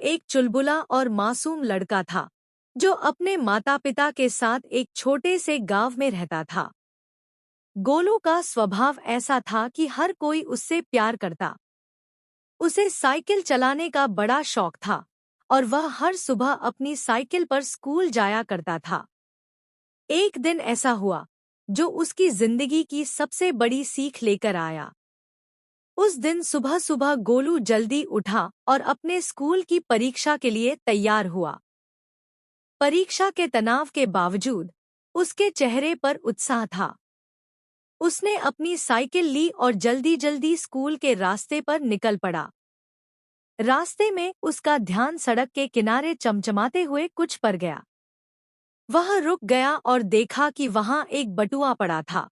एक चुलबुला और मासूम लड़का था जो अपने माता पिता के साथ एक छोटे से गांव में रहता था। गोलू का स्वभाव ऐसा था कि हर कोई उससे प्यार करता। उसे साइकिल चलाने का बड़ा शौक था और वह हर सुबह अपनी साइकिल पर स्कूल जाया करता था। एक दिन ऐसा हुआ जो उसकी जिंदगी की सबसे बड़ी सीख लेकर आया। उस दिन सुबह सुबह गोलू जल्दी उठा और अपने स्कूल की परीक्षा के लिए तैयार हुआ। परीक्षा के तनाव के बावजूद उसके चेहरे पर उत्साह था। उसने अपनी साइकिल ली और जल्दी जल्दी स्कूल के रास्ते पर निकल पड़ा। रास्ते में उसका ध्यान सड़क के किनारे चमचमाते हुए कुछ पर गया। वह रुक गया और देखा कि वहां एक बटुआ पड़ा था।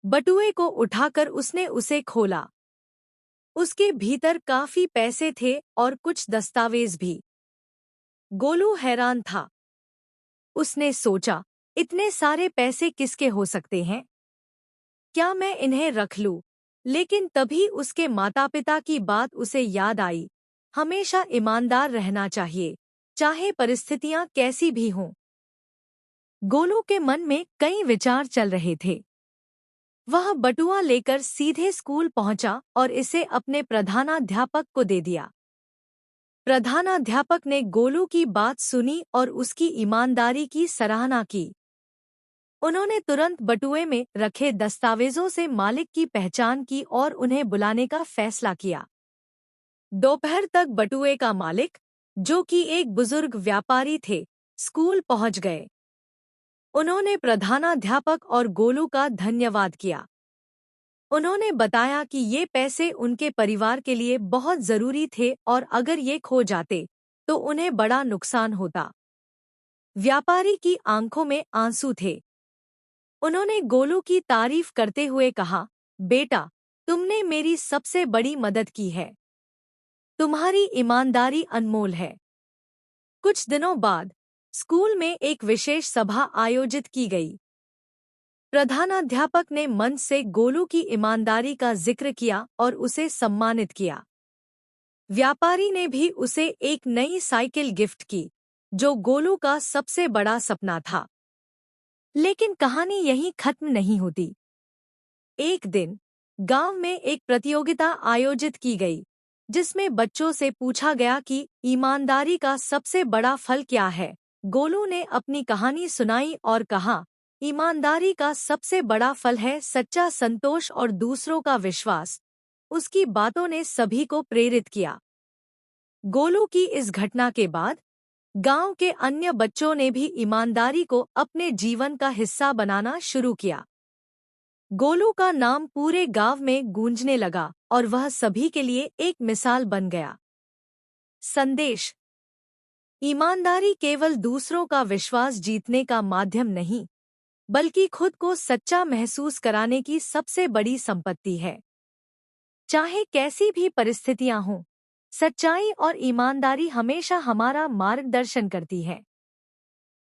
बटुए को उठाकर उसने उसे खोला। उसके भीतर काफी पैसे थे और कुछ दस्तावेज भी। गोलू हैरान था। उसने सोचा, इतने सारे पैसे किसके हो सकते हैं? क्या मैं इन्हें रख लूं? लेकिन तभी उसके माता पिता की बात उसे याद आई। हमेशा ईमानदार रहना चाहिए, चाहे परिस्थितियां कैसी भी हों। गोलू के मन में कई विचार चल रहे थे। वह बटुआ लेकर सीधे स्कूल पहुंचा और इसे अपने प्रधानाध्यापक को दे दिया। प्रधानाध्यापक ने गोलू की बात सुनी और उसकी ईमानदारी की सराहना की। उन्होंने तुरंत बटुए में रखे दस्तावेजों से मालिक की पहचान की और उन्हें बुलाने का फैसला किया। दोपहर तक बटुए का मालिक, जो कि एक बुजुर्ग व्यापारी थे, स्कूल पहुंच गए। उन्होंने प्रधानाध्यापक और गोलू का धन्यवाद किया। उन्होंने बताया कि ये पैसे उनके परिवार के लिए बहुत जरूरी थे और अगर ये खो जाते तो उन्हें बड़ा नुकसान होता। व्यापारी की आंखों में आंसू थे। उन्होंने गोलू की तारीफ करते हुए कहा, बेटा, तुमने मेरी सबसे बड़ी मदद की है। तुम्हारी ईमानदारी अनमोल है। कुछ दिनों बाद स्कूल में एक विशेष सभा आयोजित की गई। प्रधानाध्यापक ने मंच से गोलू की ईमानदारी का जिक्र किया और उसे सम्मानित किया। व्यापारी ने भी उसे एक नई साइकिल गिफ्ट की, जो गोलू का सबसे बड़ा सपना था। लेकिन कहानी यहीं खत्म नहीं होती। एक दिन गांव में एक प्रतियोगिता आयोजित की गई, जिसमें बच्चों से पूछा गया कि ईमानदारी का सबसे बड़ा फल क्या है। गोलू ने अपनी कहानी सुनाई और कहा, ईमानदारी का सबसे बड़ा फल है सच्चा संतोष और दूसरों का विश्वास। उसकी बातों ने सभी को प्रेरित किया। गोलू की इस घटना के बाद गांव के अन्य बच्चों ने भी ईमानदारी को अपने जीवन का हिस्सा बनाना शुरू किया। गोलू का नाम पूरे गांव में गूंजने लगा और वह सभी के लिए एक मिसाल बन गया। संदेश: ईमानदारी केवल दूसरों का विश्वास जीतने का माध्यम नहीं, बल्कि खुद को सच्चा महसूस कराने की सबसे बड़ी संपत्ति है। चाहे कैसी भी परिस्थितियां हों, सच्चाई और ईमानदारी हमेशा हमारा मार्गदर्शन करती है।